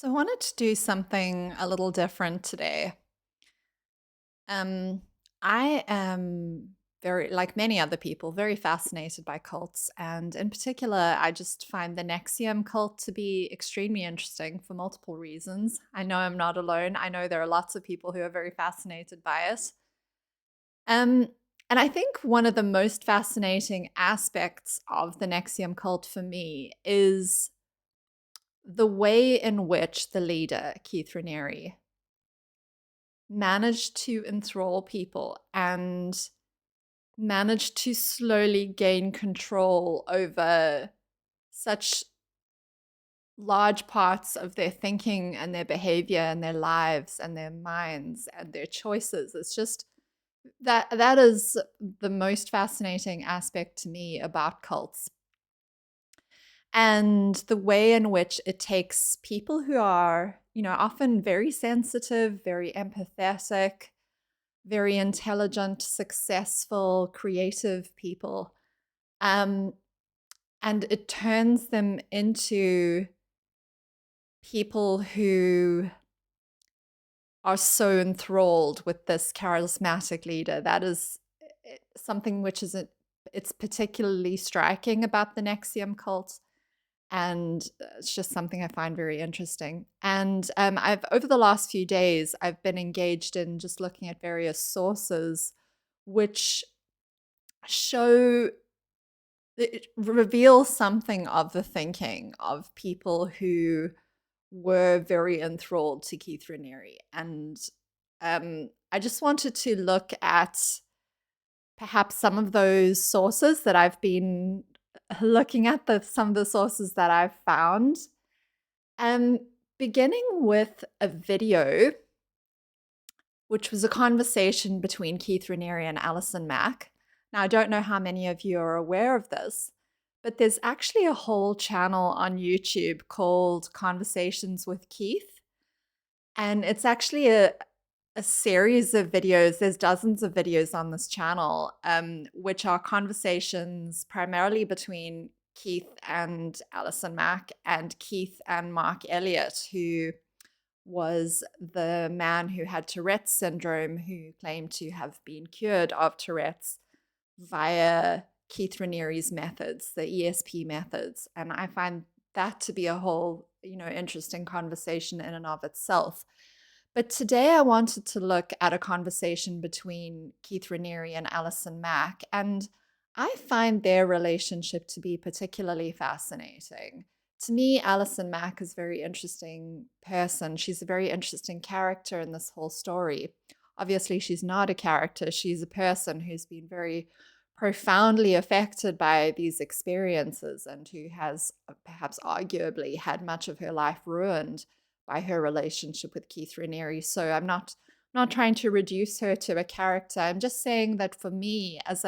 So I wanted to do something a little different today. Um, I am very, like many other people, very fascinated by cults. And in particular, I just find the NXIVM cult to be extremely interesting for multiple reasons. I know I'm not alone. I know there are lots of people who are very fascinated by it. Um, and I think one of the most fascinating aspects of the NXIVM cult for me is the way in which the leader, Keith Raniere, managed to enthrall people and managed to slowly gain control over such large parts of their thinking and their behavior and their lives and their minds and their choices. It's just that is the most fascinating aspect to me about cults. And the way in which it takes people who are, often very sensitive, very empathetic, very intelligent, successful, creative people. Um, and it turns them into people who are so enthralled with this charismatic leader. That is something which is it's particularly striking about the NXIVM cult. And it's just something I find very interesting. And I've over the last few days, I've been engaged in just looking at various sources which show it reveals something of the thinking of people who were very enthralled to Keith Raniere. And I just wanted to look at perhaps some of those sources that I've been looking at, some of the sources that I've found. Um, Beginning with a video, which was a conversation between Keith Raniere and Allison Mack. Now, I don't know how many of you are aware of this, but there's actually a whole channel on YouTube called Conversations with Keith. And it's actually a series of videos. There's dozens of videos on this channel, which are conversations primarily between Keith and Allison Mack and Keith and Mark Elliott, who was the man who had Tourette's syndrome, who claimed to have been cured of Tourette's via Keith Raniere's methods, the ESP methods. And I find that to be a whole, interesting conversation in and of itself. But today I wanted to look at a conversation between Keith Raniere and Allison Mack, and I find their relationship to be particularly fascinating. To me, Allison Mack is a very interesting person. She's a very interesting character in this whole story. Obviously, she's not a character. She's a person who's been very profoundly affected by these experiences and who has perhaps arguably had much of her life ruined by her relationship with Keith Raniere. So I'm not trying to reduce her to a character. I'm just saying that for me, as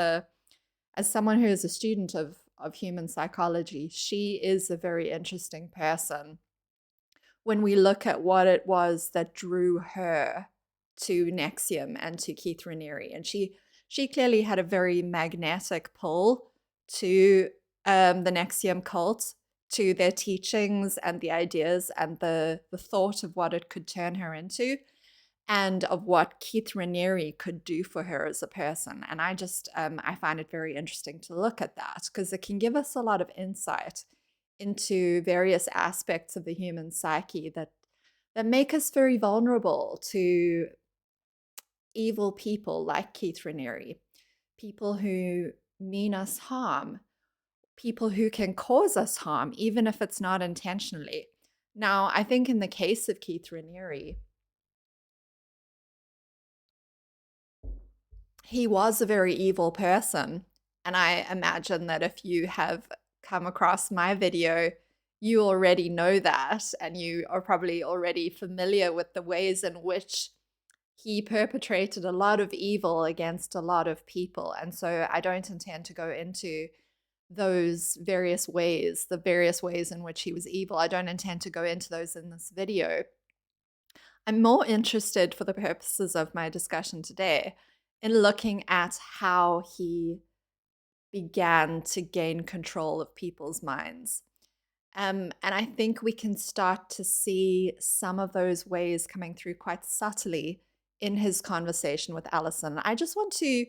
someone who is a student of human psychology, she is a very interesting person when we look at what it was that drew her to NXIVM and to Keith Raniere. And she clearly had a very magnetic pull to the NXIVM cult, to their teachings and the ideas and the thought of what it could turn her into and of what Keith Raniere could do for her as a person. And I find it very interesting to look at that because it can give us a lot of insight into various aspects of the human psyche that make us very vulnerable to evil people like Keith Raniere, people who mean us harm, people who can cause us harm, even if it's not intentionally. Now, I think in the case of Keith Raniere, he was a very evil person. And I imagine that if you have come across my video, you already know that, and you are probably already familiar with the ways in which he perpetrated a lot of evil against a lot of people. And so I don't intend to go into those various ways, the various ways in which he was evil. I don't intend to go into those in this video. I'm more interested, for the purposes of my discussion today, in looking at how he began to gain control of people's minds. And I think we can start to see some of those ways coming through quite subtly in his conversation with Allison. I just want to,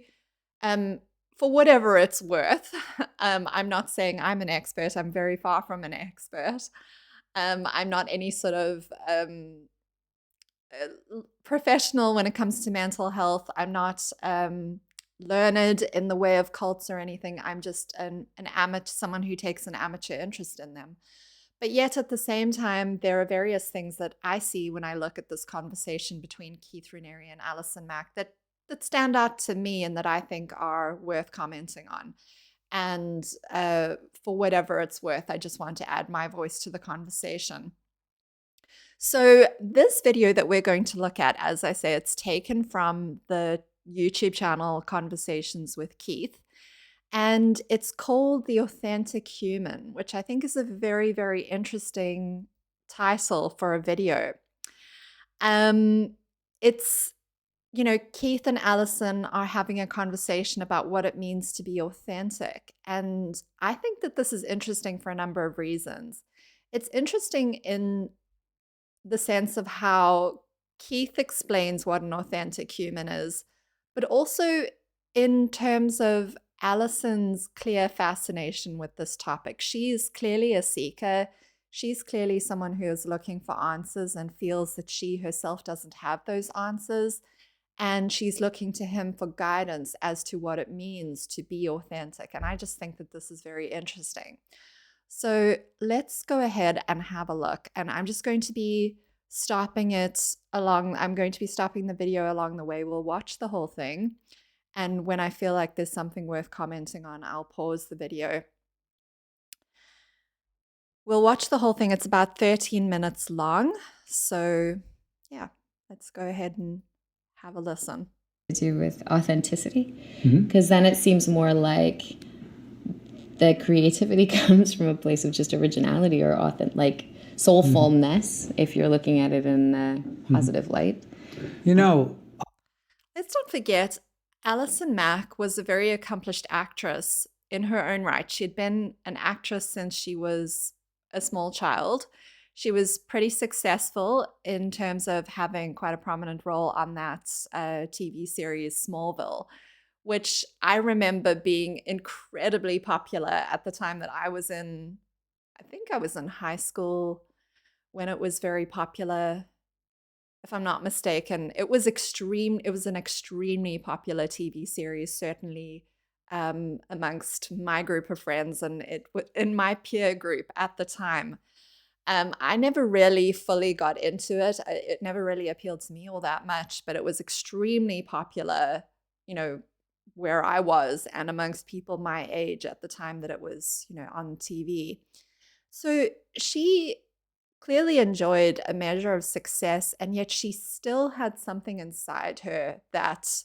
um, for whatever it's worth, I'm not saying I'm an expert. I'm very far from an expert. I'm not any sort of professional when it comes to mental health. I'm not learned in the way of cults or anything. I'm just an amateur, someone who takes an amateur interest in them. But yet at the same time, there are various things that I see when I look at this conversation between Keith Raniere and Allison Mack that stand out to me and that I think are worth commenting on. And for whatever it's worth, I just want to add my voice to the conversation. So this video that we're going to look at, as I say, it's taken from the YouTube channel Conversations with Keith. And it's called The Authentic Human, which I think is a very, very interesting title for a video. It's, Keith and Allison are having a conversation about what it means to be authentic. And I think that this is interesting for a number of reasons. It's interesting in the sense of how Keith explains what an authentic human is, but also in terms of Allison's clear fascination with this topic. She's clearly a seeker. She's clearly someone who is looking for answers and feels that she herself doesn't have those answers. And she's looking to him for guidance as to what it means to be authentic. And I just think that this is very interesting. So let's go ahead and have a look. And I'm just going to be stopping I'm going to be stopping the video along the way. We'll watch the whole thing. And when I feel like there's something worth commenting on, I'll pause the video. We'll watch the whole thing. It's about 13 minutes long. So yeah, let's go ahead and have a listen. To do with authenticity, because then it seems more like the creativity comes from a place of just originality or like soulfulness, if you're looking at it in a positive light. Let's not forget, Allison Mack was a very accomplished actress in her own right. She had been an actress since she was a small child. She was pretty successful in terms of having quite a prominent role on that TV series Smallville, which I remember being incredibly popular at the time that I think I was in high school when it was very popular. If I'm not mistaken, it was an extremely popular TV series, certainly amongst my group of friends and in my peer group at the time. I never really fully got into it. It never really appealed to me all that much, but it was extremely popular, where I was and amongst people my age at the time that it was, on TV. So she clearly enjoyed a measure of success, and yet she still had something inside her that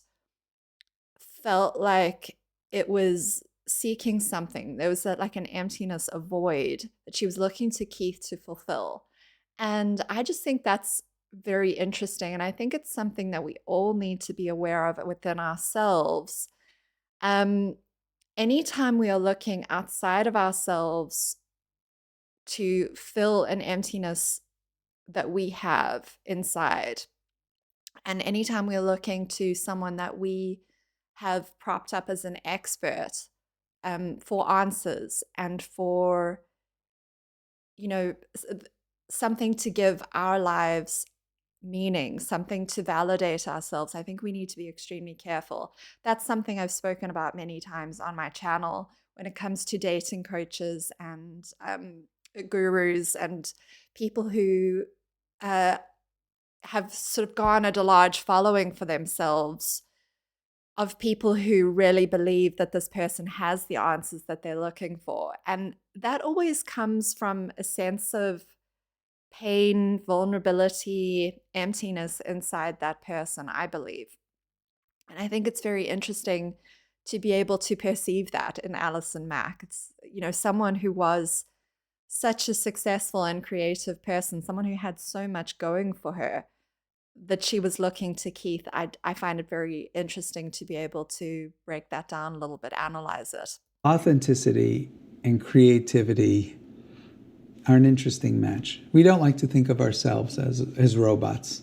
felt like it was seeking something. There was like an emptiness, a void that she was looking to Keith to fulfill. And I just think that's very interesting. And I think it's something that we all need to be aware of within ourselves. Anytime we are looking outside of ourselves to fill an emptiness that we have inside, and anytime we're looking to someone that we have propped up as an expert for answers and for, something to give our lives meaning, something to validate ourselves, I think we need to be extremely careful. That's something I've spoken about many times on my channel when it comes to dating coaches and gurus and people who have sort of garnered a large following for themselves of people who really believe that this person has the answers that they're looking for. And that always comes from a sense of pain, vulnerability, emptiness inside that person, I believe. And I think it's very interesting to be able to perceive that in Allison Mack. It's, someone who was such a successful and creative person, someone who had so much going for her, that she was looking to Keith. I find it very interesting to be able to break that down a little bit, analyze it. Authenticity and creativity are an interesting match. We don't like to think of ourselves as robots.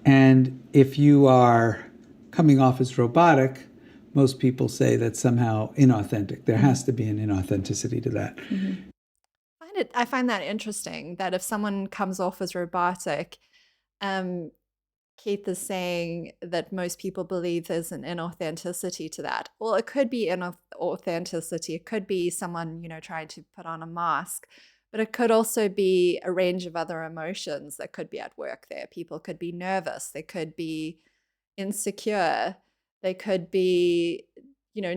And if you are coming off as robotic, most people say that's somehow inauthentic. There has to be an inauthenticity to that. I find that interesting that if someone comes off as robotic, Keith is saying that most people believe there's an inauthenticity to that. Well, it could be inauthenticity. It could be someone, trying to put on a mask, but it could also be a range of other emotions that could be at work there. People could be nervous. They could be insecure. They could be,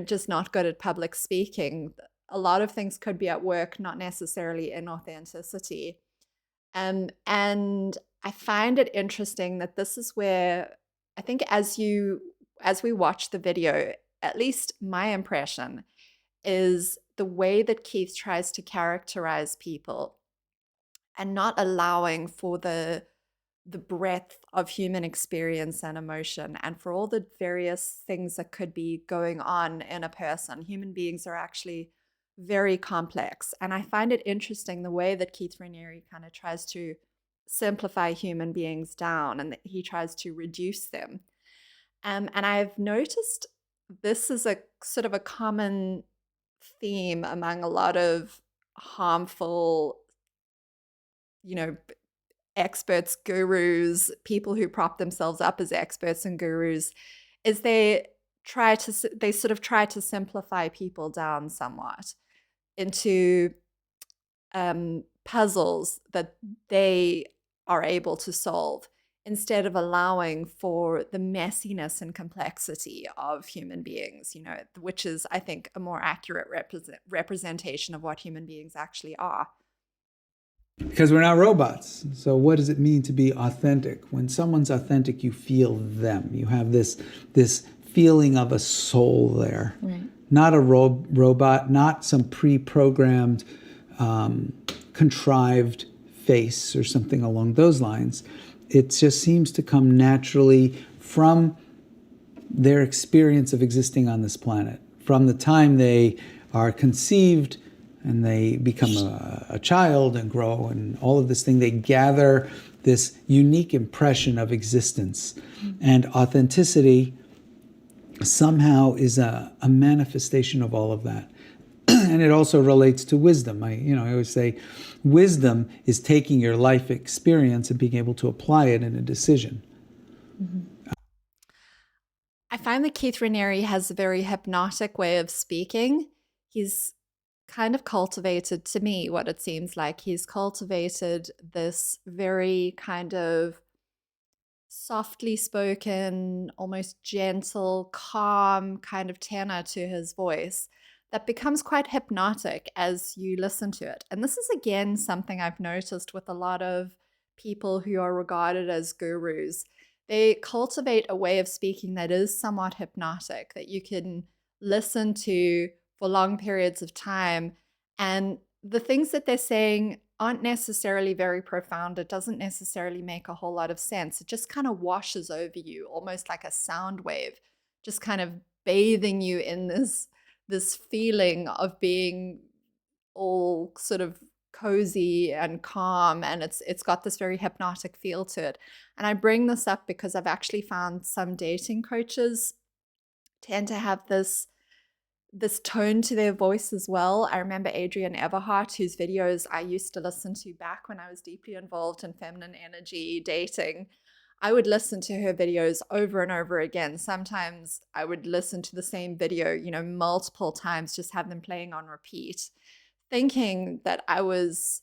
just not good at public speaking. A lot of things could be at work, not necessarily inauthenticity. And I find it interesting that this is where I think as we watch the video, at least my impression is the way that Keith tries to characterize people and not allowing for the breadth of human experience and emotion and for all the various things that could be going on in a person. Human beings are actually very complex. And I find it interesting the way that Keith Raniere kind of tries to simplify human beings down and that he tries to reduce them. And I've noticed this is a sort of a common theme among a lot of harmful, experts, gurus, people who prop themselves up as experts and gurus, is they sort of try to simplify people down somewhat into puzzles that they are able to solve instead of allowing for the messiness and complexity of human beings, which is, I think, a more accurate representation of what human beings actually are. Because we're not robots. So what does it mean to be authentic? When someone's authentic, you feel them. You have this feeling of a soul there. Right. Not a robot, not some pre-programmed, contrived face or something along those lines. It just seems to come naturally from their experience of existing on this planet. From the time they are conceived and they become a child and grow and all of this thing, they gather this unique impression of existence. And authenticity somehow is a manifestation of all of that. And it also relates to wisdom. I always say wisdom is taking your life experience and being able to apply it in a decision. I find that Keith Raniere has a very hypnotic way of speaking. He's kind of cultivated, to me, what it seems like, he's cultivated this very kind of softly spoken, almost gentle, calm kind of tenor to his voice that becomes quite hypnotic as you listen to it. And this is, again, something I've noticed with a lot of people who are regarded as gurus. They cultivate a way of speaking that is somewhat hypnotic, that you can listen to for long periods of time. And the things that they're saying aren't necessarily very profound. It doesn't necessarily make a whole lot of sense. It just kind of washes over you, almost like a sound wave, just kind of bathing you in this feeling of being all sort of cozy and calm, and it's got this very hypnotic feel to it. And I bring this up because I've actually found some dating coaches tend to have this tone to their voice as well. I remember Adrienne Everhart, whose videos I used to listen to back when I was deeply involved in feminine energy dating. I would listen to her videos over and over again. Sometimes I would listen to the same video, multiple times, just have them playing on repeat, thinking that I was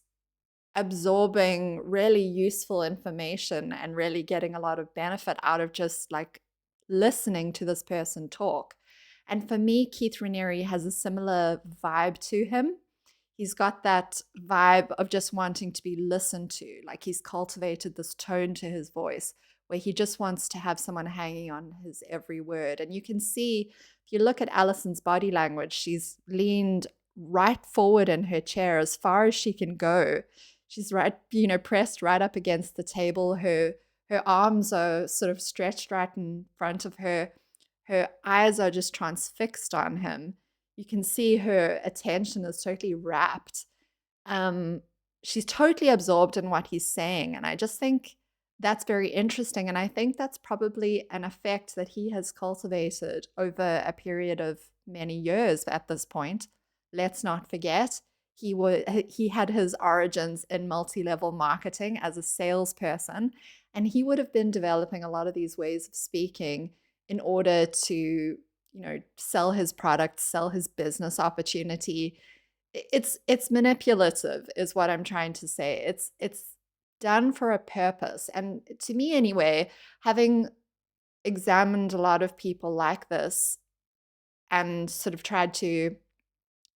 absorbing really useful information and really getting a lot of benefit out of just like listening to this person talk. And for me, Keith Raniere has a similar vibe to him. He's got that vibe of just wanting to be listened to. Like he's cultivated this tone to his voice where he just wants to have someone hanging on his every word. And you can see, if you look at Allison's body language, she's leaned right forward in her chair as far as she can go. She's right, pressed right up against the table. Her arms are sort of stretched right in front of her. Her eyes are just transfixed on him. You can see her attention is totally rapt. And she's totally absorbed in what he's saying. And I just think that's very interesting. And I think that's probably an effect that he has cultivated over a period of many years at this point. Let's not forget, he had his origins in multi-level marketing as a salesperson, and he would have been developing a lot of these ways of speaking in order to, sell his product, sell his business opportunity. It's manipulative, is what I'm trying to say. It's done for a purpose. And to me anyway, having examined a lot of people like this and sort of tried to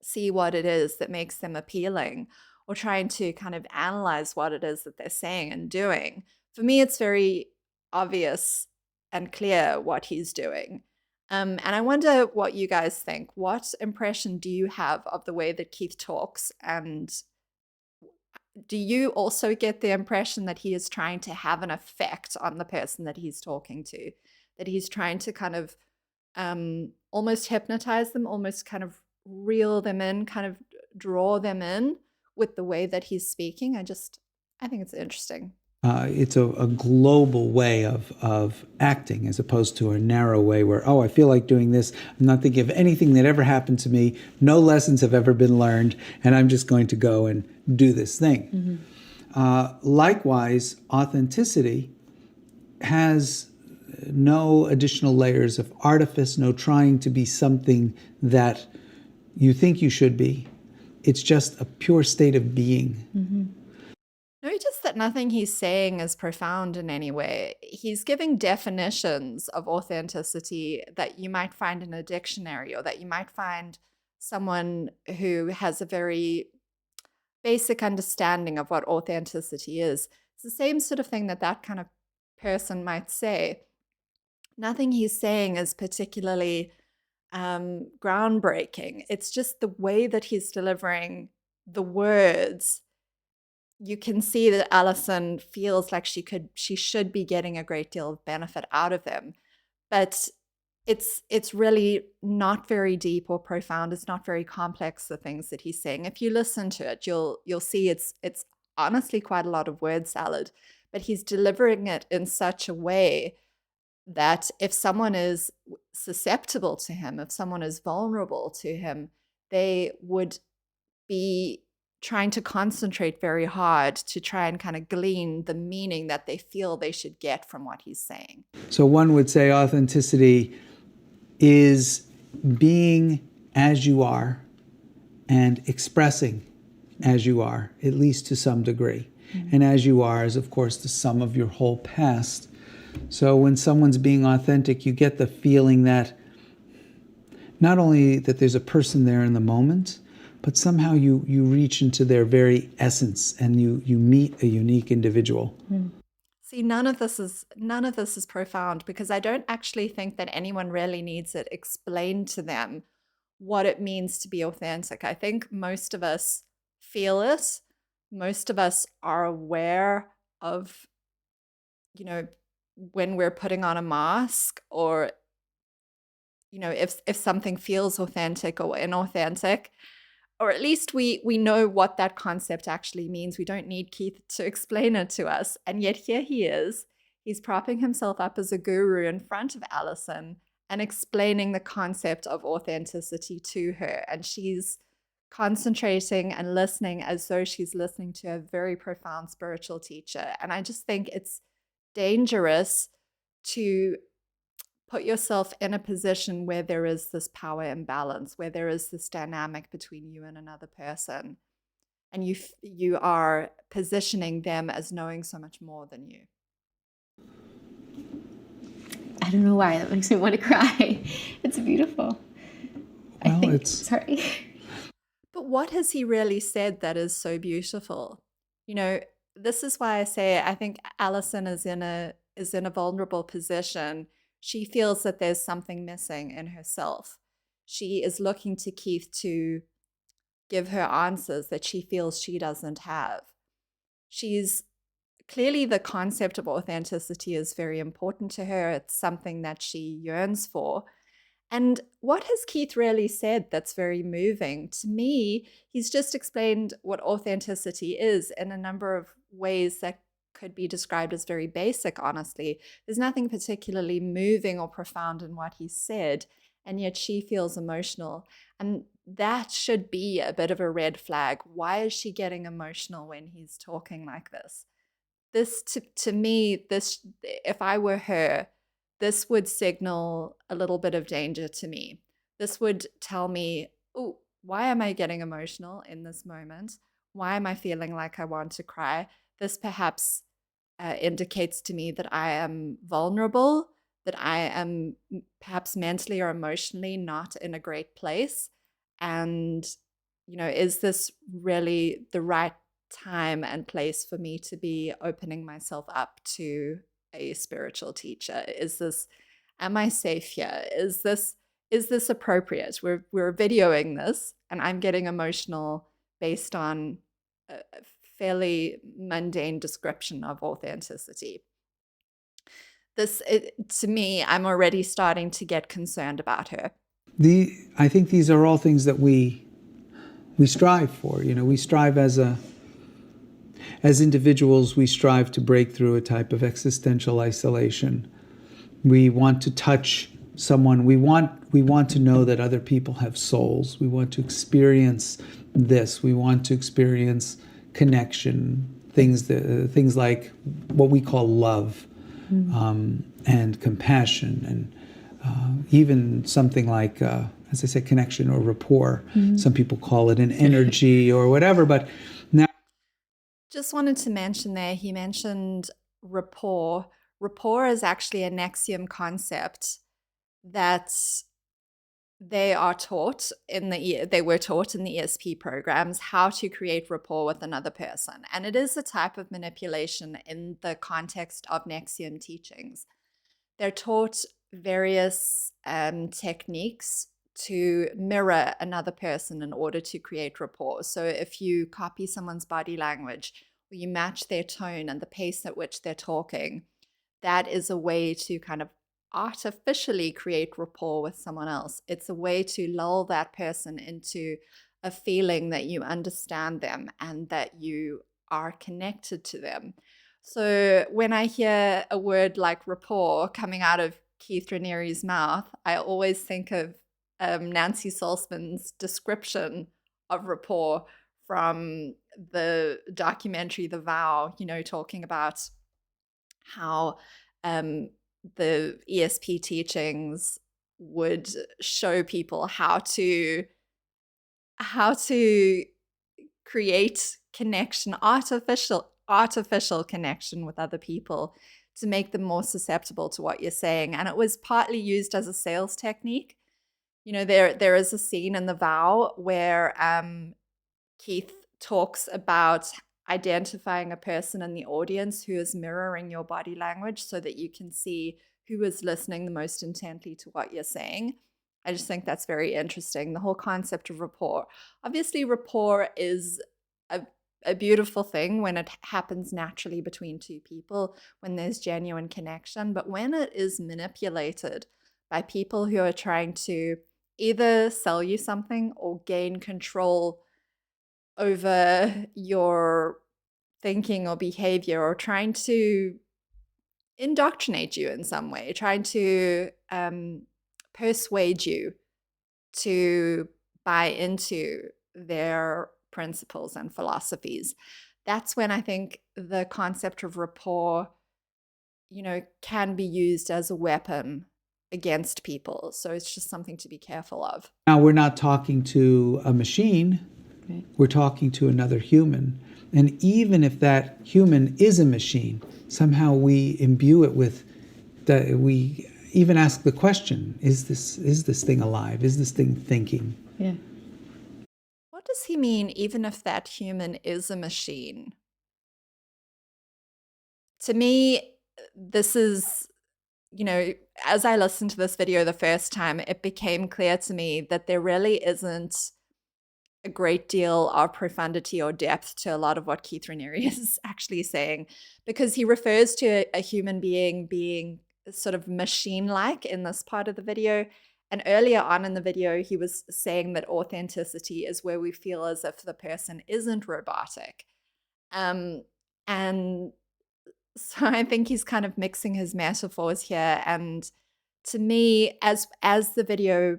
see what it is that makes them appealing, or trying to kind of analyze what it is that they're saying and doing, for me, it's very obvious and clear what he's doing. And I wonder what you guys think. What impression do you have of the way that Keith talks? And do you also get the impression that he is trying to have an effect on the person that he's talking to? That he's trying to kind of almost hypnotize them, almost kind of reel them in, kind of draw them in with the way that he's speaking? I think it's interesting. It's a global way of acting, as opposed to a narrow way where, I feel like doing this. I'm not thinking of anything that ever happened to me. No lessons have ever been learned, and I'm just going to go and do this thing. Likewise, authenticity has no additional layers of artifice, no trying to be something that you think you should be. It's just a pure state of being. Notice that nothing he's saying is profound in any way. He's giving definitions of authenticity that you might find in a dictionary, or that you might find someone who has a very basic understanding of what authenticity is. It's the same sort of thing that kind of person might say. Nothing he's saying is particularly groundbreaking. It's just the way that he's delivering the words. You can see that Allison feels like she should be getting a great deal of benefit out of them, but it's really not very deep or profound. It's not very complex, the things that he's saying. If you listen to it, you'll see it's honestly quite a lot of word salad, but he's delivering it in such a way that if someone is susceptible to him, if someone is vulnerable to him, they would be trying to concentrate very hard to try and kind of glean the meaning that they feel they should get from what he's saying. So one would say authenticity is being as you are and expressing as you are, at least to some degree. And as you are is, of course, the sum of your whole past. So when someone's being authentic, you get the feeling that not only that there's a person there in the moment, but somehow you reach into their very essence and you meet a unique individual. See, none of this is profound, because I don't actually think that anyone really needs it explained to them what it means to be authentic. I think most of us feel it. Most of us are aware of, when we're putting on a mask, or, if something feels authentic or inauthentic. Or at least we know what that concept actually means. We don't need Keith to explain it to us. And yet here he is. He's propping himself up as a guru in front of Allison and explaining the concept of authenticity to her. And she's concentrating and listening as though she's listening to a very profound spiritual teacher. And I just think it's dangerous to put yourself in a position where there is this power imbalance, where there is this dynamic between you and another person, and you are positioning them as knowing so much more than you. I don't know why that makes me want to cry. It's beautiful. Well, sorry. But what has he really said that is so beautiful? This is why I say I think Allison is in a vulnerable position. She feels that there's something missing in herself. She is looking to Keith to give her answers that she feels she doesn't have. She's clearly, the concept of authenticity is very important to her. It's something that she yearns for. And what has Keith really said that's very moving? To me, he's just explained what authenticity is in a number of ways that could be described as very basic, honestly. There's nothing particularly moving or profound in what he said, and yet she feels emotional. And that should be a bit of a red flag. Why is she getting emotional when he's talking like this? This, to me, this, if I were her, this would signal a little bit of danger to me. This would tell me, oh, why am I getting emotional in this moment? Why am I feeling like I want to cry? This perhaps indicates to me that I am vulnerable, that I am perhaps mentally or emotionally not in a great place. And, is this really the right time and place for me to be opening myself up to a spiritual teacher? Am I safe here? Is this appropriate? We're videoing this and I'm getting emotional based on a fairly mundane description of authenticity. To me, I'm already starting to get concerned about her. I think these are all things that we strive for. We strive as individuals, we strive to break through a type of existential isolation. We want to touch someone. We want to know that other people have souls. We want to experience this. We want to experience connection, things like what we call love, and compassion, and even something like, as I said, connection or rapport. Some people call it an energy or whatever, but now... Just wanted to mention there, he mentioned rapport. Rapport is actually a NXIVM concept that they were taught in the ESP programs, how to create rapport with another person. And it is a type of manipulation in the context of NXIVM teachings. They're taught various techniques to mirror another person in order to create rapport. So if you copy someone's body language, or you match their tone and the pace at which they're talking, that is a way to kind of artificially create rapport with someone else. It's a way to lull that person into a feeling that you understand them and that you are connected to them. So when I hear a word like rapport coming out of Keith Raniere's mouth, I always think of Nancy Salzman's description of rapport from the documentary The Vow, talking about how the ESP teachings would show people how to create connection, artificial connection with other people to make them more susceptible to what you're saying. And it was partly used as a sales technique. There is a scene in The Vow where Keith talks about identifying a person in the audience who is mirroring your body language so that you can see who is listening the most intently to what you're saying. I just think that's very interesting, the whole concept of rapport. Obviously, rapport is a beautiful thing when it happens naturally between two people, when there's genuine connection. But when it is manipulated by people who are trying to either sell you something or gain control over your thinking or behavior, or trying to indoctrinate you in some way, trying to persuade you to buy into their principles and philosophies, that's when I think the concept of rapport, can be used as a weapon against people. So it's just something to be careful of. Now, we're not talking to a machine. Right. We're talking to another human. And even if that human is a machine, somehow we imbue it with we even ask the question, is this thing alive? Is this thing thinking? Yeah. What does he mean, even if that human is a machine? To me, this is, as I listened to this video the first time, it became clear to me that there really isn't a great deal of profundity or depth to a lot of what Keith Raniere is actually saying, because he refers to a human being sort of machine-like in this part of the video, And earlier on in the video, he was saying that authenticity is where we feel as if the person isn't robotic. And so I think he's kind of mixing his metaphors here. And to me, as the video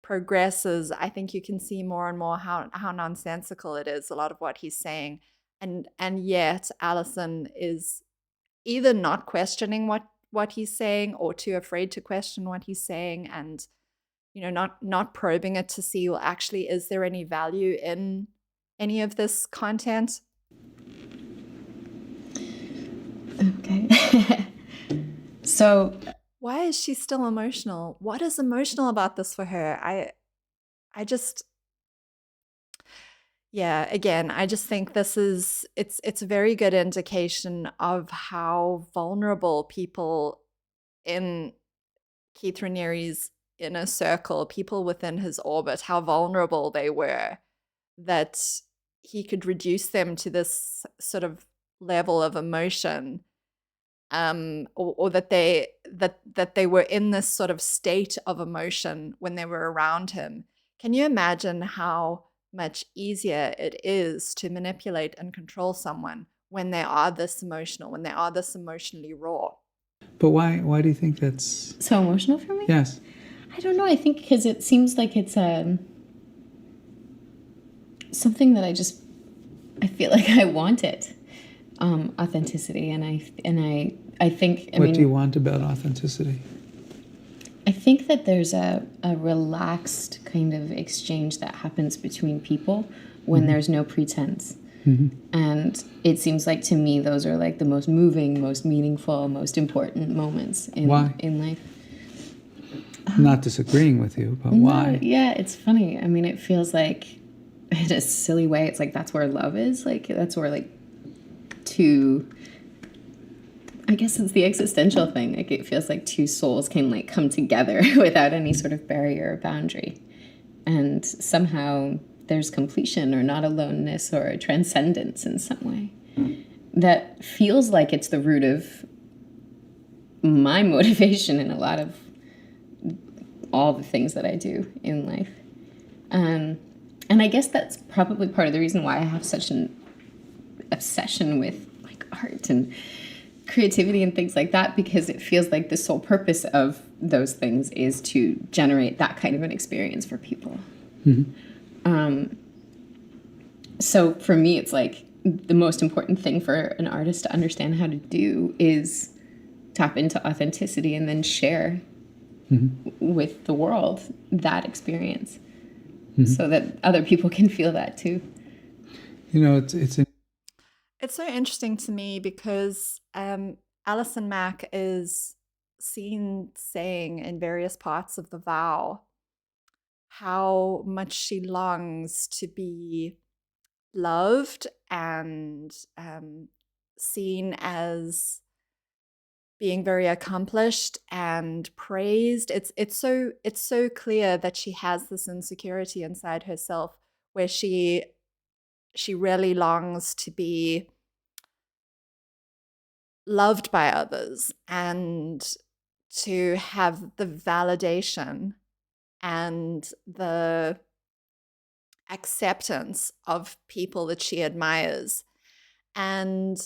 progresses, I think you can see more and more how nonsensical it is, a lot of what he's saying. And yet Allison is either not questioning what he's saying, or too afraid to question what he's saying, and not probing it to see, well, actually, is there any value in any of this content? Okay. So why is she still emotional? What is emotional about this for her? I just, yeah, again, I just think this is, it's a very good indication of how vulnerable people in Keith Raniere's inner circle, people within his orbit, how vulnerable they were, that he could reduce them to this sort of level of emotion, or that they were in this sort of state of emotion when they were around him. Can you imagine how much easier it is to manipulate and control someone when they are this emotional, when they are this emotionally raw? But why do you think that's so emotional for me? Yes. I don't know. I think because it seems like it's something that I feel like I want it. Authenticity, and I think. What do you want about authenticity? I think that there's a relaxed kind of exchange that happens between people when there's no pretense. And it seems like, to me, those are like the most moving, most meaningful, most important moments in life. Not disagreeing with you, but why? Yeah, it's funny. I mean, it feels like, in a silly way, it's like that's where love is. Like, that's where, like, I guess it's the existential thing. Like, it feels like two souls can, like, come together without any sort of barrier or boundary. And somehow there's completion, or not aloneness, or transcendence in some way that feels like it's the root of my motivation in a lot of all the things that I do in life. And I guess that's probably part of the reason why I have such an obsession with, like, art and creativity and things like that, because it feels like the sole purpose of those things is to generate that kind of an experience for people. So for me, it's like the most important thing for an artist to understand how to do is tap into authenticity and then share with the world that experience, so that other people can feel that too. It's so interesting to me because Allison Mack is seen saying in various parts of the vow how much she longs to be loved and seen as being very accomplished and praised. It's so clear that she has this insecurity inside herself, where she really longs to be loved by others and to have the validation and the acceptance of people that she admires. And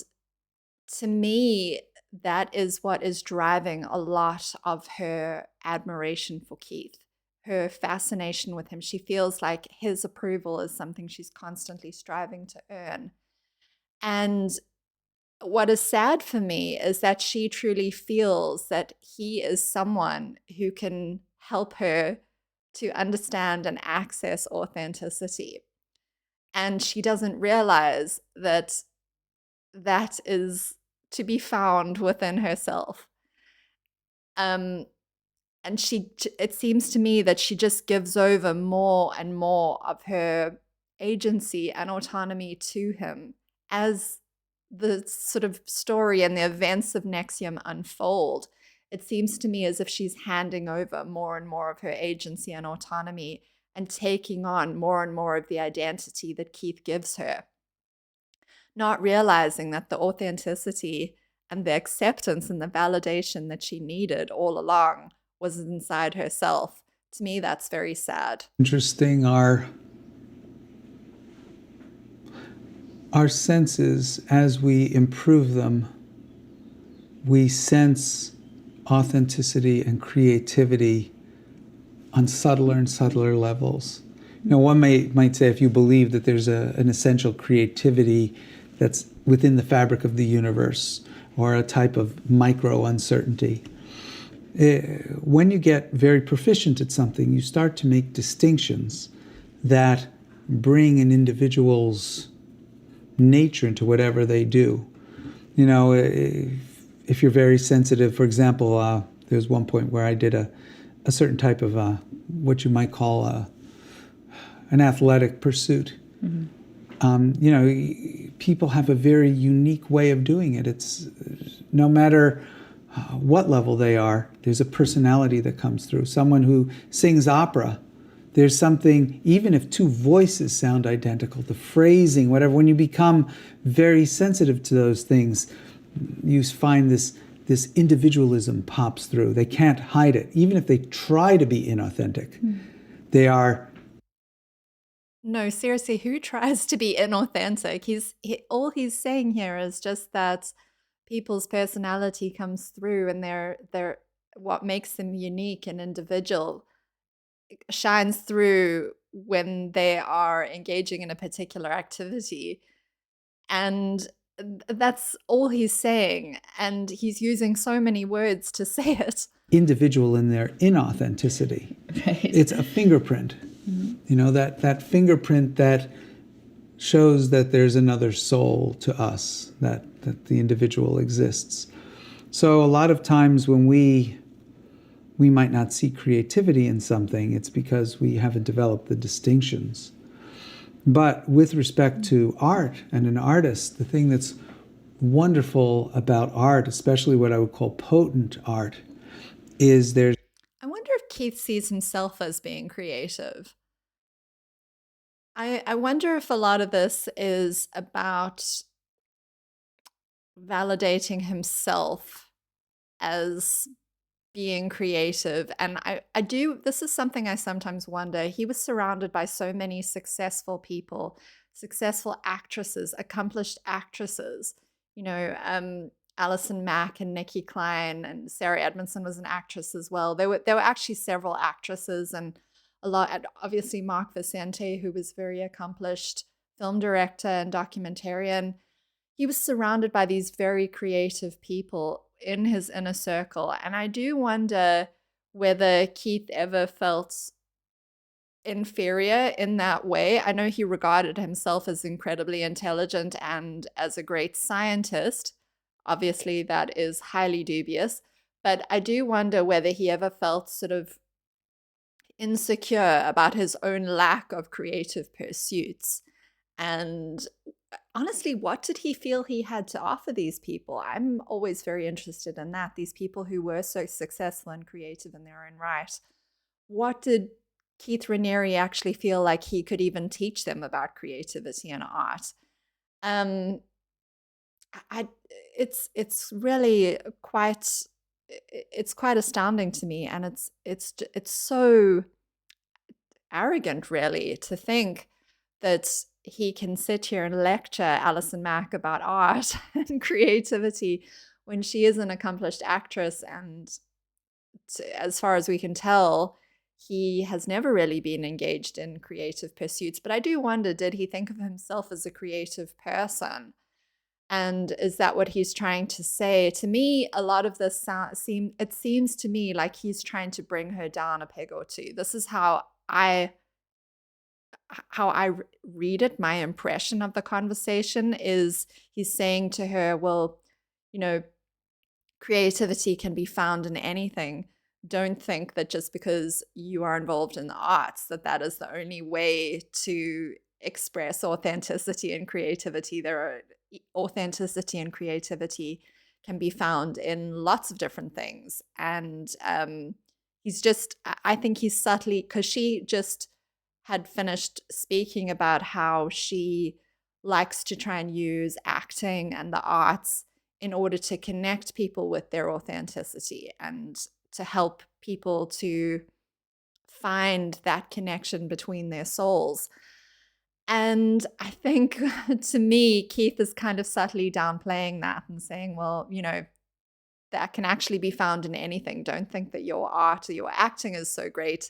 to me, that is what is driving a lot of her admiration for Keith, her fascination with him. She feels like his approval is something she's constantly striving to earn. And what is sad for me is that she truly feels that he is someone who can help her to understand and access authenticity. And she doesn't realize that that is to be found within herself. And it seems to me that she just gives over more and more of her agency and autonomy to him as the sort of story and the events of NXIVM unfold. It seems to me as if she's handing over more and more of her agency and autonomy and taking on more and more of the identity that Keith gives her, not realizing that the authenticity and the acceptance and the validation that she needed all along was inside herself To me, that's very sad. Interesting. Our senses, as we improve them, we sense authenticity and creativity on subtler and subtler levels. One might say, if you believe that there's an essential creativity that's within the fabric of the universe, or a type of micro uncertainty, when you get very proficient at something, you start to make distinctions that bring an individual's nature into whatever they do. If you're very sensitive, for example, there was one point where I did a certain type of what you might call an athletic pursuit. People have a very unique way of doing it. It's no matter what level they are, there's a personality that comes through. Someone who sings opera, there's something, even if two voices sound identical, the phrasing, whatever, when you become very sensitive to those things, you find this individualism pops through. They can't hide it. Even if they try to be inauthentic, they are. No, seriously, who tries to be inauthentic? All he's saying here is just that people's personality comes through, and they're what makes them unique and individual shines through when they are engaging in a particular activity. And that's all he's saying. And he's using so many words to say it. Individual in their inauthenticity. Right. It's a fingerprint. That fingerprint that shows that there's another soul to us, that the individual exists. So a lot of times when we might not see creativity in something, it's because we haven't developed the distinctions. But with respect to art and an artist, the thing that's wonderful about art, especially what I would call potent art, is there's... I wonder if Keith sees himself as being creative. I wonder if a lot of this is about validating himself as being creative. And I do, this is something I sometimes wonder. He was surrounded by so many successful people, successful actresses, accomplished actresses, Allison Mack and Nikki Klein, and Sarah Edmondson was an actress as well. There were actually several actresses, and obviously Mark Vicente, who was very accomplished film director and documentarian. He was surrounded by these very creative people in his inner circle. And I do wonder whether Keith ever felt inferior in that way. I know he regarded himself as incredibly intelligent and as a great scientist. Obviously, that is highly dubious. But I do wonder whether he ever felt sort of insecure about his own lack of creative pursuits. And honestly, what did he feel he had to offer these people? I'm always very interested in that. These people who were so successful and creative in their own right. What did Keith Raniere actually feel like he could even teach them about creativity and art? It's really quite astounding to me, and it's so arrogant, really, to think that he can sit here and lecture Allison Mack about art and creativity when she is an accomplished actress, and as far as we can tell, he has never really been engaged in creative pursuits. But I do wonder, did he think of himself as a creative person? And is that what he's trying to say? To me, a lot of this seems to me like he's trying to bring her down a peg or two. This is how I read it. My impression of the conversation is he's saying to her, well, creativity can be found in anything. Don't think that just because you are involved in the arts that is the only way to express authenticity and creativity. Authenticity and creativity can be found in lots of different things. And I think he's subtly, because she just had finished speaking about how she likes to try and use acting and the arts in order to connect people with their authenticity and to help people to find that connection between their souls. And I think to me, Keith is kind of subtly downplaying that and saying, well, that can actually be found in anything. Don't think that your art or your acting is so great.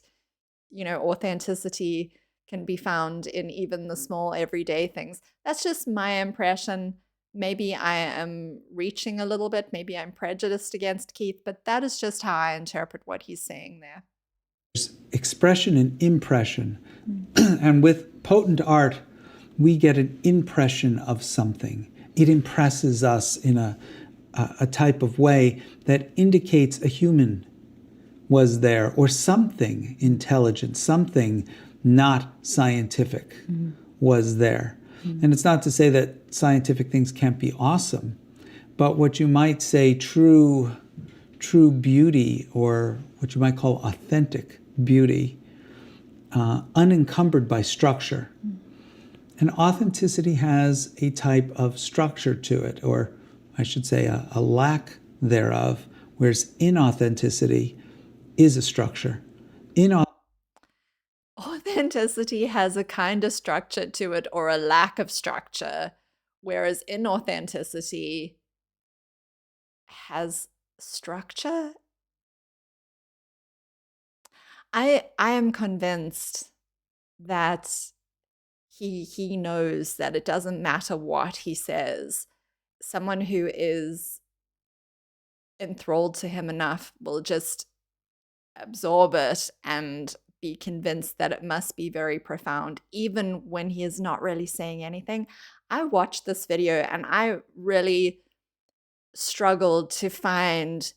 Authenticity can be found in even the small everyday things. That's just my impression. Maybe I am reaching a little bit. Maybe I'm prejudiced against Keith, but that is just how I interpret what he's saying there. There's expression and impression. And with potent art, we get an impression of something. It impresses us in a type of way that indicates a human was there, or something intelligent, something not scientific was there. And it's not to say that scientific things can't be awesome, but what you might say true beauty, or what you might call authentic beauty, unencumbered by structure. And authenticity has a type of structure to it, or I should say a lack thereof, whereas inauthenticity is a structure. Authenticity has a kind of structure to it, or a lack of structure, whereas inauthenticity has structure. I am convinced that he knows that it doesn't matter what he says. Someone who is enthralled to him enough will just absorb it and be convinced that it must be very profound, even when he is not really saying anything. I watched this video and I really struggled to find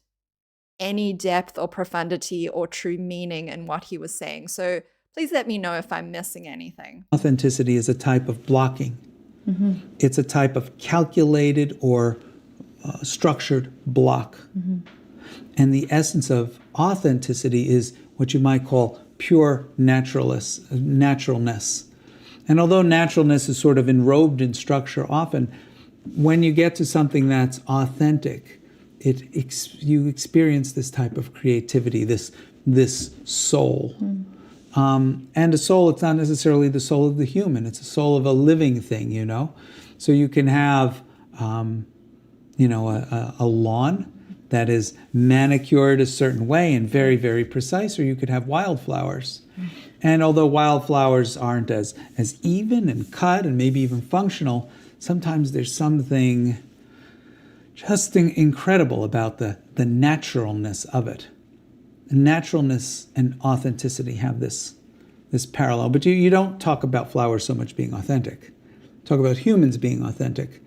any depth or profundity or true meaning in what he was saying. So please let me know if I'm missing anything. Authenticity is a type of blocking. It's a type of calculated or structured block. And the essence of authenticity is what you might call pure naturalness. And although naturalness is sort of enrobed in structure often, when you get to something that's authentic, you experience this type of creativity, this soul. And a soul, it's not necessarily the soul of the human, it's a soul of a living thing, So you can have, a lawn that is manicured a certain way and very, very precise, or you could have wildflowers. And although wildflowers aren't as even and cut and maybe even functional, sometimes there's something just incredible about the naturalness of it. Naturalness and authenticity have this parallel. But you don't talk about flowers so much being authentic. Talk about humans being authentic.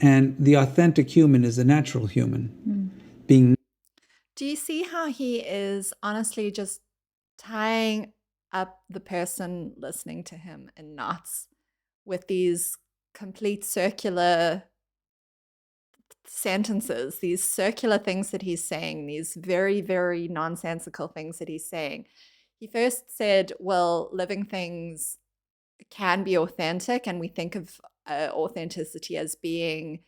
And the authentic human is a natural human. Do you see how he is honestly just tying up the person listening to him in knots with these complete circular sentences, these circular things that he's saying, these very, very nonsensical things that he's saying? He first said, well, living things can be authentic, and we think of authenticity as being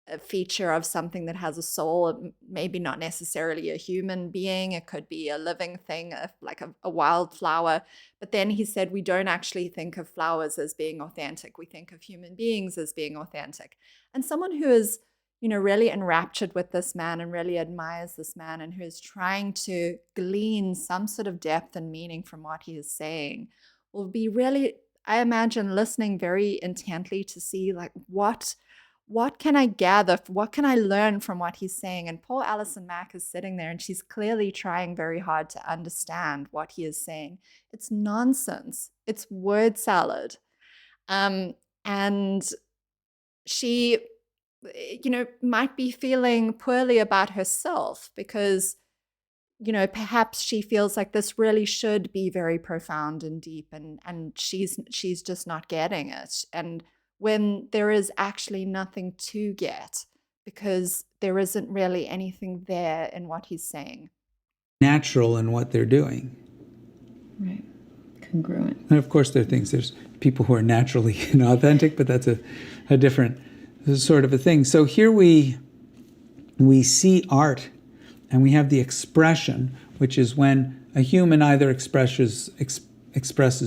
a feature of something that has a soul, maybe not necessarily a human being. It could be a living thing, like a wildflower. But then he said, we don't actually think of flowers as being authentic. We think of human beings as being authentic. And someone who is, really enraptured with this man and really admires this man and who is trying to glean some sort of depth and meaning from what he is saying will be really, I imagine, listening very intently to see like what can I gather? What can I learn from what he's saying? And poor Allison Mack is sitting there and she's clearly trying very hard to understand what he is saying. It's nonsense. It's word salad. And she, might be feeling poorly about herself because, perhaps she feels like this really should be very profound and deep, and she's just not getting it. And when there is actually nothing to get, because there isn't really anything there in what he's saying. Natural in what they're doing. Right. Congruent. And of course, there's people who are naturally inauthentic, but that's a different sort of a thing. So here we see art, and we have the expression, which is when A human either expresses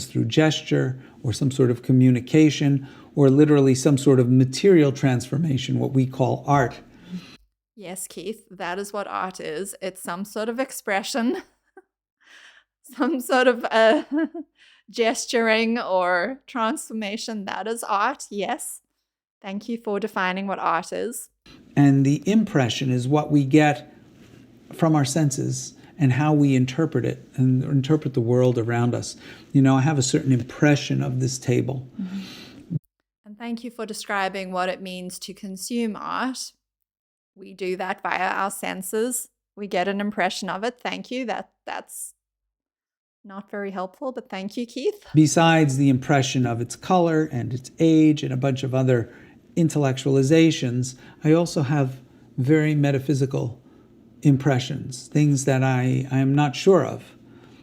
through gesture or some sort of communication or literally some sort of material transformation, what we call art. Yes, Keith, that is what art is. It's some sort of expression, some sort of gesturing or transformation. That is art, yes. Thank you for defining what art is. And the impression is what we get from our senses and how we interpret it and interpret the world around us. You know, I have a certain impression of this table. Mm-hmm. And thank you for describing what it means to consume art. We do that via our senses. We get an impression of it. Thank you. That's not very helpful, but thank you, Keith. Besides the impression of its color and its age and a bunch of other intellectualizations, I also have very metaphysical impressions, things that I am not sure of.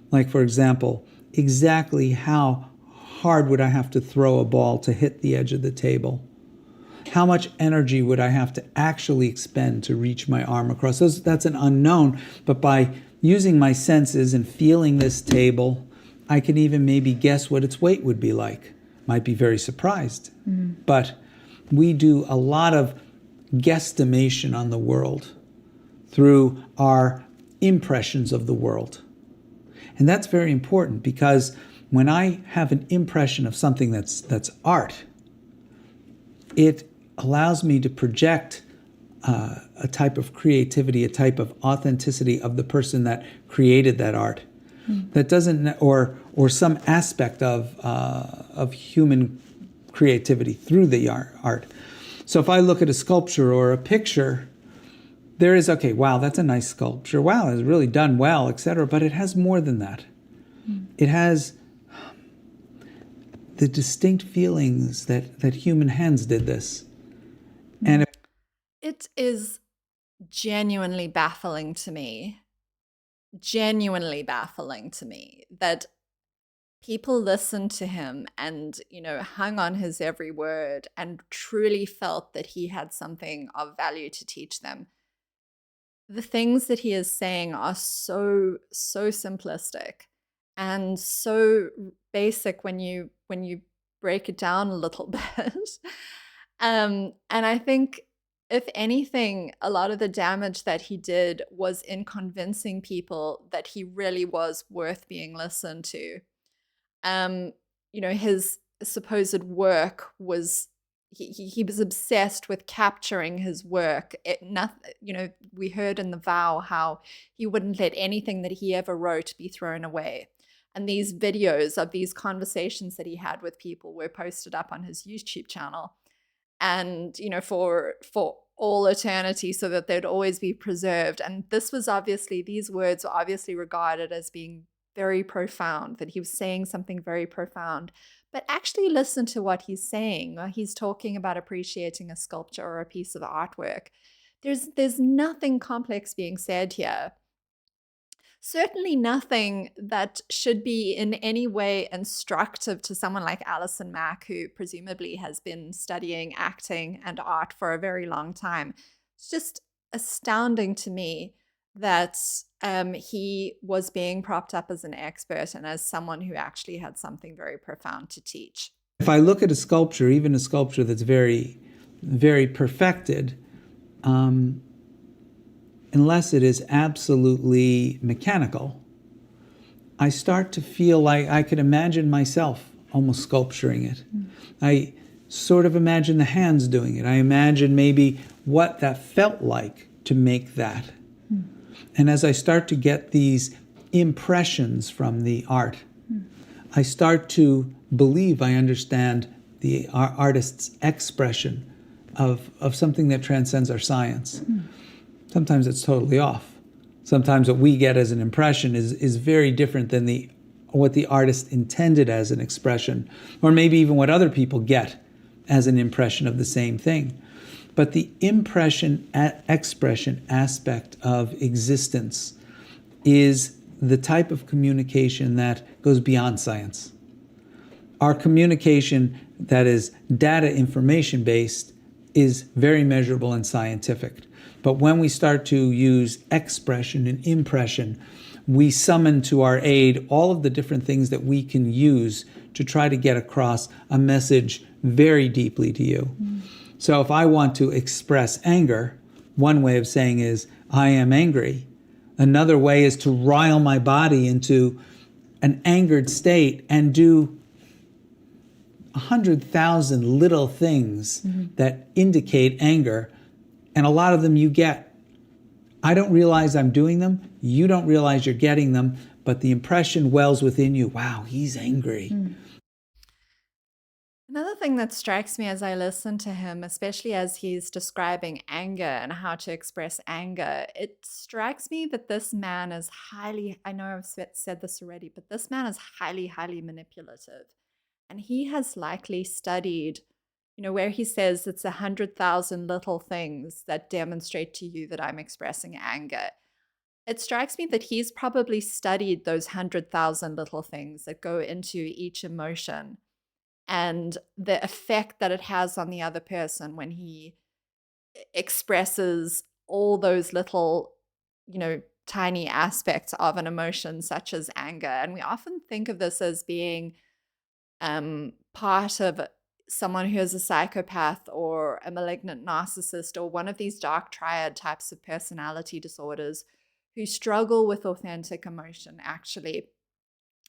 Like, for example, exactly how hard would I have to throw a ball to hit the edge of the table? How much energy would I have to actually expend to reach my arm across? That's an unknown, but by using my senses and feeling this table, I can even maybe guess what its weight would be like. Might be very surprised. But we do a lot of guesstimation on the world through our impressions of the world. And that's very important because when I have an impression of something that's art, it allows me to project a type of creativity, a type of authenticity of the person that created that art. That doesn't, or some aspect of human creativity through the art. So if I look at a sculpture or a picture, there is, okay, wow, that's a nice sculpture. Wow, it's really done well, etc. But it has more than that. It has the distinct feelings that human hands did this. And it is genuinely baffling to me that people listened to him and, hung on his every word and truly felt that he had something of value to teach them. The things that he is saying are so simplistic and so basic when you break it down a little bit. And I think, if anything, a lot of the damage that he did was in convincing people that he really was worth being listened to. His supposed work was, he was obsessed with capturing his work. We heard in the vow how he wouldn't let anything that he ever wrote be thrown away. And these videos of these conversations that he had with people were posted up on his YouTube channel. And, for all eternity, so that they'd always be preserved. And these words were obviously regarded as being very profound, that he was saying something very profound. But actually listen to what he's saying. He's talking about appreciating a sculpture or a piece of artwork. There's nothing complex being said here. Certainly nothing that should be in any way instructive to someone like Allison Mack, who presumably has been studying acting and art for a very long time. It's just astounding to me that he was being propped up as an expert and as someone who actually had something very profound to teach. If I look at a sculpture, even a sculpture that's very, very perfected, unless it is absolutely mechanical, I start to feel like I could imagine myself almost sculpturing it. I sort of imagine the hands doing it. I imagine maybe what that felt like to make that. And as I start to get these impressions from the art, I start to believe I understand the artist's expression of something that transcends our science. Sometimes it's totally off. Sometimes what we get as an impression is very different than what the artist intended as an expression, or maybe even what other people get as an impression of the same thing. But the impression expression aspect of existence is the type of communication that goes beyond science. Our communication that is data information based is very measurable and scientific. But when we start to use expression and impression, we summon to our aid all of the different things that we can use to try to get across a message very deeply to you. So if I want to express anger, one way of saying is, I am angry. Another way is to rile my body into an angered state and do 100,000 little things that indicate anger. And a lot of them you get. I don't realize I'm doing them. You don't realize you're getting them. But the impression wells within you. Wow, he's angry. Another thing that strikes me as I listen to him, especially as he's describing anger and how to express anger, it strikes me that this man is highly, I know I've said this already, but this man is highly, highly manipulative. And he has likely studied, where he says it's 100,000 little things that demonstrate to you that I'm expressing anger. It strikes me that he's probably studied those 100,000 little things that go into each emotion and the effect that it has on the other person when he expresses all those little, tiny aspects of an emotion such as anger. And we often think of this as being part of someone who is a psychopath or a malignant narcissist or one of these dark triad types of personality disorders who struggle with authentic emotion, actually.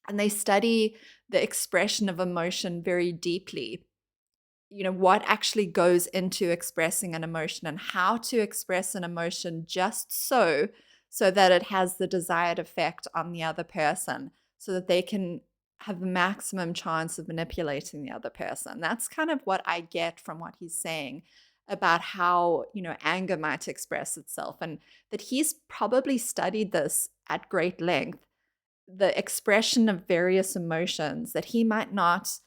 And they study the expression of emotion very deeply. What actually goes into expressing an emotion and how to express an emotion just so that it has the desired effect on the other person, so that they can have the maximum chance of manipulating the other person. That's kind of what I get from what he's saying about how, anger might express itself, and that he's probably studied this at great length, the expression of various emotions that he might not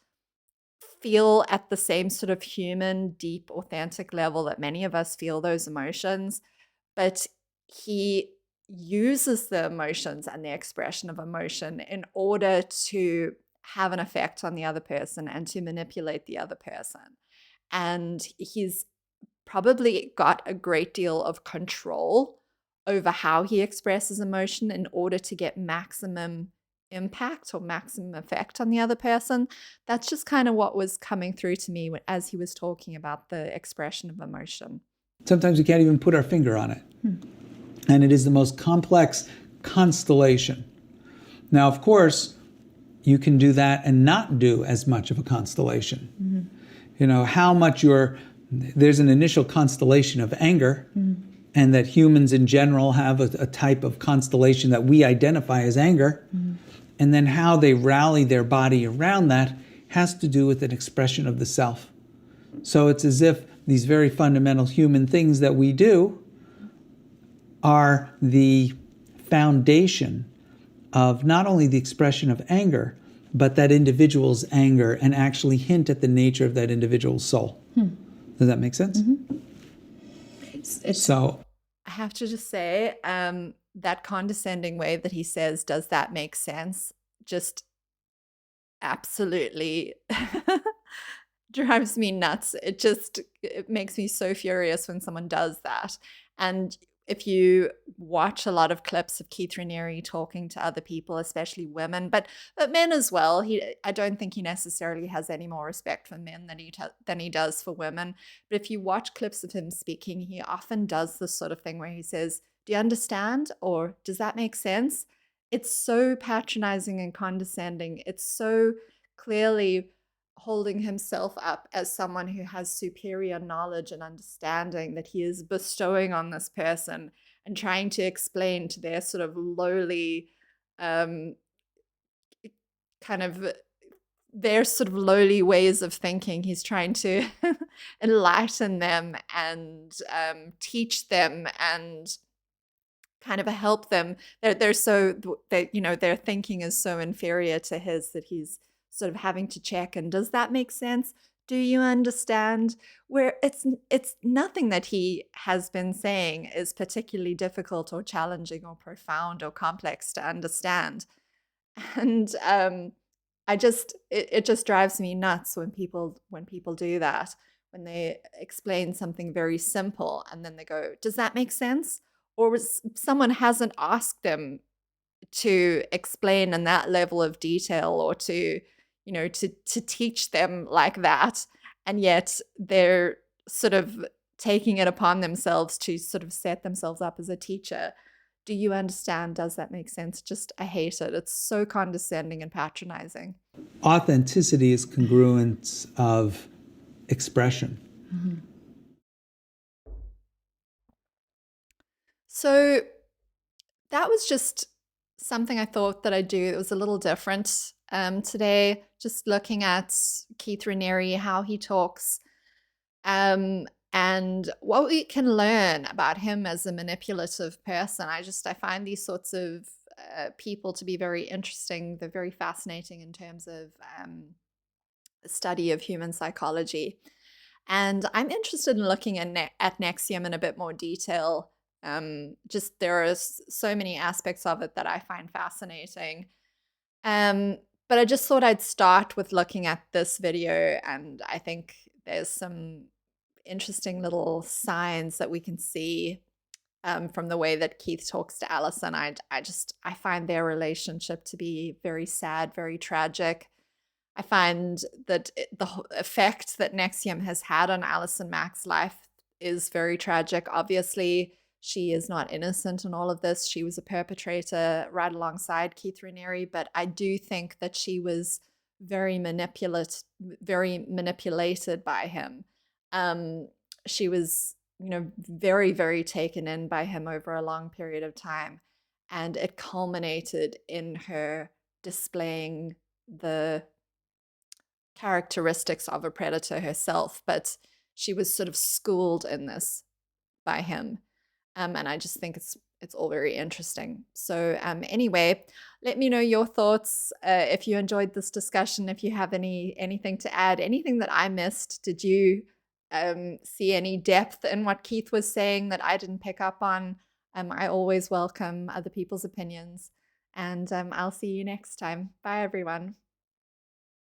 feel at the same sort of human, deep, authentic level that many of us feel those emotions, but he uses the emotions and the expression of emotion in order to have an effect on the other person and to manipulate the other person. And he's probably got a great deal of control over how he expresses emotion in order to get maximum impact or maximum effect on the other person. That's just kind of what was coming through to me as he was talking about the expression of emotion. Sometimes we can't even put our finger on it. And it is the most complex constellation. Now, of course, you can do that and not do as much of a constellation. How much there's an initial constellation of anger, and that humans in general have a type of constellation that we identify as anger. And then how they rally their body around that has to do with an expression of the self. So it's as if these very fundamental human things that we do are the foundation of not only the expression of anger, but that individual's anger, and actually hint at the nature of that individual's soul. Does that make sense? So I have to just say, that condescending way that he says, does that make sense? Just absolutely drives me nuts. It makes me so furious when someone does that. And if you watch a lot of clips of Keith Raniere talking to other people, especially women, but men as well, I don't think he necessarily has any more respect for men than he does for women. But if you watch clips of him speaking, he often does this sort of thing where he says, "Do you understand?" or "Does that make sense?" It's so patronizing and condescending. It's so clearly holding himself up as someone who has superior knowledge and understanding that he is bestowing on this person, and trying to explain to their sort of lowly, kind of their sort of lowly ways of thinking. He's trying to enlighten them and teach them and kind of help them. They're so that their thinking is so inferior to his that he's sort of having to check. And does that make sense? Do you understand? Where it's nothing that he has been saying is particularly difficult or challenging or profound or complex to understand. And it just drives me nuts when people do that, when they explain something very simple and then they go, "Does that make sense?" Or someone hasn't asked them to explain in that level of detail, or to, you know, to teach them like that. And yet they're sort of taking it upon themselves to sort of set themselves up as a teacher. Do you understand? Does that make sense? Just, I hate it. It's so condescending and patronizing. Authenticity is congruence of expression. So that was just something I thought that I'd do that was a little different today, just looking at Keith Raniere, how he talks, and what we can learn about him as a manipulative person. I find these sorts of people to be very interesting. They're very fascinating in terms of the study of human psychology. And I'm interested in looking at NXIVM in a bit more detail. Just there are so many aspects of it that I find fascinating. But I just thought I'd start with looking at this video, and I think there's some interesting little signs that we can see from the way that Keith talks to Allison. I find their relationship to be very sad, very tragic. I find that the effect that NXIVM has had on Allison Mack's life is very tragic. Obviously, she is not innocent in all of this. She was a perpetrator right alongside Keith Raniere, but I do think that she was very manipulated by him. She was, you know, very, very taken in by him over a long period of time, and it culminated in her displaying the characteristics of a predator herself, but she was sort of schooled in this by him. And I just think it's all very interesting. So anyway, let me know your thoughts. If you enjoyed this discussion, if you have anything to add, anything that I missed. Did you see any depth in what Keith was saying that I didn't pick up on? I always welcome other people's opinions. And I'll see you next time. Bye, everyone.